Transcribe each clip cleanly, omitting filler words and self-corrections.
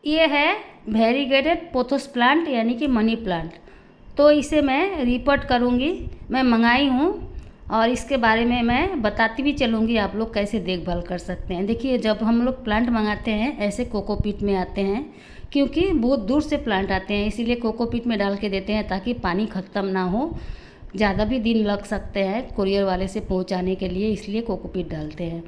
ये है variegated pothos plant यानी कि मनी प्लांट। तो इसे मैं रिपोर्ट करूँगी, मैं मंगाई हूँ और इसके बारे में मैं बताती भी चलूँगी आप लोग कैसे देखभाल कर सकते हैं। देखिए, जब हम लोग प्लांट मंगाते हैं ऐसे कोकोपीट में आते हैं, क्योंकि बहुत दूर से प्लांट आते हैं, इसीलिए कोकोपीट में डाल के देते हैं ताकि पानी ख़त्म ना हो। ज़्यादा भी दिन लग सकते हैं कुरियर वाले से पहुंचाने के लिए, इसलिए कोकोपीट डालते हैं।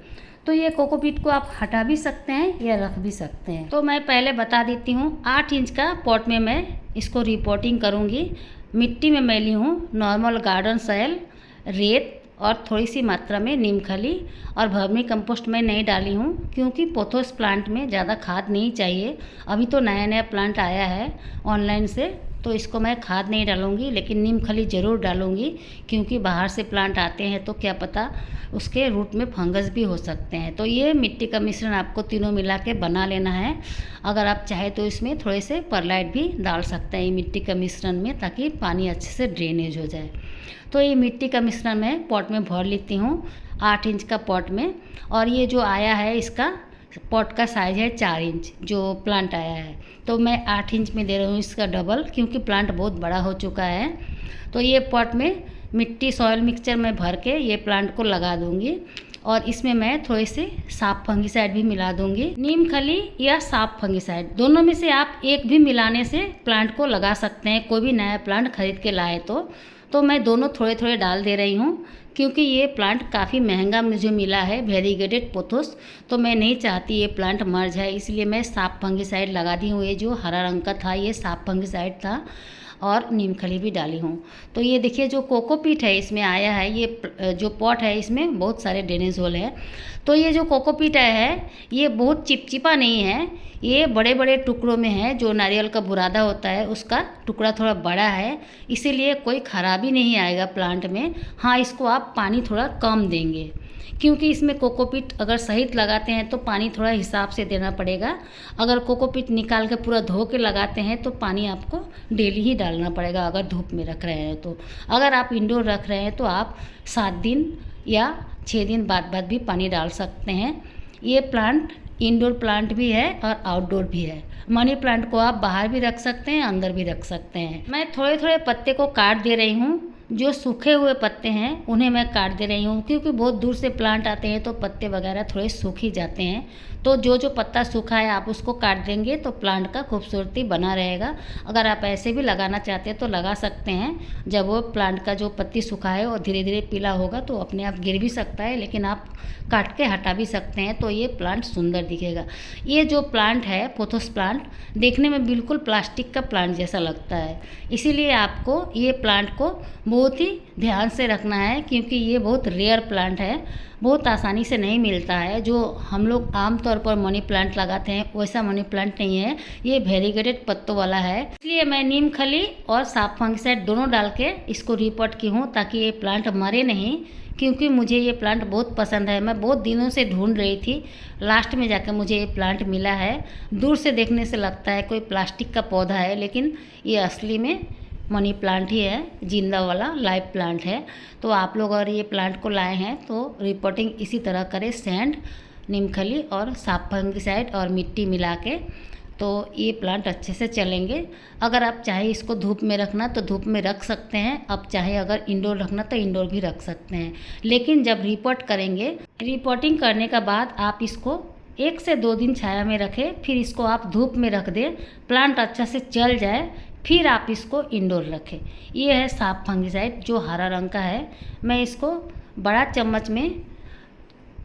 तो ये कोकोपीट को आप हटा भी सकते हैं या रख भी सकते हैं। तो मैं पहले बता देती हूँ, 8 इंच का पॉट में मैं इसको रिपोर्टिंग करूँगी। मिट्टी में मैं ली हूँ नॉर्मल गार्डन सॉइल, रेत और थोड़ी सी मात्रा में नीम खली, और वर्मी कंपोस्ट मैं नहीं डाली हूँ क्योंकि पोथोस प्लांट में ज़्यादा खाद नहीं चाहिए। अभी तो नया नया प्लांट आया है ऑनलाइन से, तो इसको मैं खाद नहीं डालूँगी, लेकिन नीम खली ज़रूर डालूँगी क्योंकि बाहर से प्लांट आते हैं तो क्या पता उसके रूट में फंगस भी हो सकते हैं। तो ये मिट्टी का मिश्रण आपको तीनों मिला के बना लेना है। अगर आप चाहे तो इसमें थोड़े से परलाइट भी डाल सकते हैं मिट्टी का मिश्रण में, ताकि पानी अच्छे से ड्रेनेज हो जाए। तो ये मिट्टी का मिश्रण मैं पॉट में भर लेती हूँ 8 इंच का पॉट में। और ये जो आया है इसका पॉट का साइज़ है 4 इंच जो प्लांट आया है, तो मैं 8 इंच में दे रही हूँ इसका डबल, क्योंकि प्लांट बहुत बड़ा हो चुका है। तो ये पॉट में मिट्टी सॉइल मिक्सचर में भर के ये प्लांट को लगा दूँगी, और इसमें मैं थोड़े से साफ फंगिसाइड भी मिला दूँगी। नीम खली या साफ फंगिसाइड दोनों में से आप एक भी मिलाने से प्लांट को लगा सकते हैं, कोई भी नया प्लांट खरीद के लाए तो मैं दोनों थोड़े थोड़े डाल दे रही हूँ क्योंकि ये प्लांट काफ़ी महंगा मुझे मिला है, वेरीगेटेड पोथोस। तो मैं नहीं चाहती ये प्लांट मर जाए, इसलिए मैं साफ फंगिसाइड लगा दी हूँ। ये जो हरा रंग का था ये साफ फंगिसाइड था, और नीम खली भी डाली हूँ। तो ये देखिए जो कोकोपीट है इसमें आया है, ये जो पॉट है इसमें बहुत सारे ड्रेनेज होल है। तो ये जो कोकोपीट है ये बहुत चिपचिपा नहीं है, ये बड़े बड़े टुकड़ों में है। जो नारियल का बुरादा होता है उसका टुकड़ा थोड़ा बड़ा है, इसीलिए कोई खराबी नहीं आएगा प्लांट में। हाँ, इसको आप पानी थोड़ा कम देंगे क्योंकि इसमें कोकोपीट अगर सहित लगाते हैं तो पानी थोड़ा हिसाब से देना पड़ेगा। अगर कोकोपीट निकाल के पूरा धो के लगाते हैं तो पानी आपको डेली ही डालना पड़ेगा अगर धूप में रख रहे हैं तो। अगर आप इंडोर रख रहे हैं तो आप 7 दिन या 6 दिन बाद भी पानी डाल सकते हैं। ये प्लांट इंडोर प्लांट भी है और आउटडोर भी है। मनी प्लांट को आप बाहर भी रख सकते हैं, अंदर भी रख सकते हैं। मैं थोड़े थोड़े पत्ते को काट दे रही हूँ, जो सूखे हुए पत्ते हैं उन्हें मैं काट दे रही हूँ क्योंकि बहुत दूर से प्लांट आते हैं तो पत्ते वगैरह थोड़े सूख ही जाते हैं। तो जो पत्ता सूखा है आप उसको काट देंगे तो प्लांट का खूबसूरती बना रहेगा। अगर आप ऐसे भी लगाना चाहते हैं तो लगा सकते हैं। जब वो प्लांट का जो पत्ती सूखा है और धीरे धीरे पीला होगा तो अपने आप गिर भी सकता है, लेकिन आप काट के हटा भी सकते हैं तो ये प्लांट सुंदर दिखेगा। ये जो प्लांट है पोथोस प्लांट देखने में बिल्कुल प्लास्टिक का प्लांट जैसा लगता है, इसीलिए आपको ये प्लांट को बहुत ही ध्यान से रखना है क्योंकि ये बहुत रेयर प्लांट है, बहुत आसानी से नहीं मिलता है। जो हम लोग आमतौर पर मनी प्लांट लगाते हैं वैसा मनी प्लांट नहीं है, ये वेरीगेटेड पत्तों वाला है। इसलिए मैं नीम खली और साफ फंगिसाइड दोनों डाल के इसको रिपोर्ट की हूँ ताकि ये प्लांट मरे नहीं, क्योंकि मुझे ये प्लांट बहुत पसंद है। मैं बहुत दिनों से ढूंढ रही थी, लास्ट में जाकर मुझे ये प्लांट मिला है। दूर से देखने से लगता है कोई प्लास्टिक का पौधा है, लेकिन ये असली में मनी प्लांट ही है, जिंदा वाला लाइव प्लांट है। तो आप लोग अगर ये प्लांट को लाए हैं तो रिपोर्टिंग इसी तरह करें, सैंड, नीमखली और साफ फंगिसाइड और मिट्टी मिला के, तो ये प्लांट अच्छे से चलेंगे। अगर आप चाहे इसको धूप में रखना तो धूप में रख सकते हैं, आप चाहे अगर इंडोर रखना तो इंडोर भी रख सकते हैं। लेकिन जब रिपोर्ट करेंगे, रिपोर्टिंग करने के बाद आप इसको 1 से 2 दिन छाया में रखें, फिर इसको आप धूप में रख दें, प्लांट अच्छा से चल जाए, फिर आप इसको इंडोर रखें। ये है साफ फंगिसाइड जो हरा रंग का है। मैं इसको बड़ा चम्मच में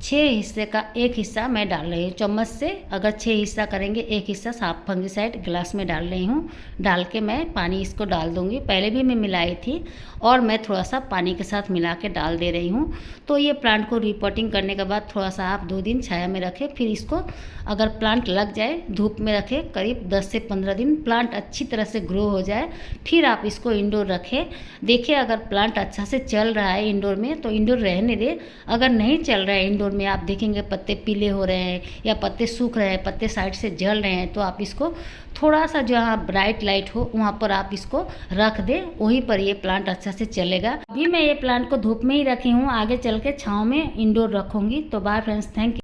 6 हिस्से का 1 हिस्सा मैं डाल रही हूँ। चम्मच से अगर 6 हिस्सा करेंगे 1 हिस्सा साफ फंगिसाइड गिलास में डाल रही हूँ। डाल के मैं पानी इसको डाल दूँगी, पहले भी मैं मिलाई थी और मैं थोड़ा सा पानी के साथ मिला के डाल दे रही हूँ। तो ये प्लांट को रिपोर्टिंग करने के बाद थोड़ा सा आप 2 दिन छाया में रखें, फिर इसको अगर प्लांट लग जाए धूप में रखें करीब 10 से 15 दिन, प्लांट अच्छी तरह से ग्रो हो जाए, फिर आप इसको इंडोर रखें। देखिए अगर प्लांट अच्छा से चल रहा है इंडोर में तो इंडोर रहने दें, अगर नहीं चल रहा है इंडोर में, आप देखेंगे पत्ते पीले हो रहे हैं या पत्ते सूख रहे हैं, पत्ते साइड से जल रहे हैं, तो आप इसको थोड़ा सा जहाँ ब्राइट लाइट हो वहाँ पर आप इसको रख दें, वहीं पर ये प्लांट अच्छा से चलेगा। अभी मैं ये प्लांट को धूप में ही रखी हूँ, आगे चल के छाँव में इंडोर रखूँगी। तो बाय फ्रेंड्स, थैंक यू।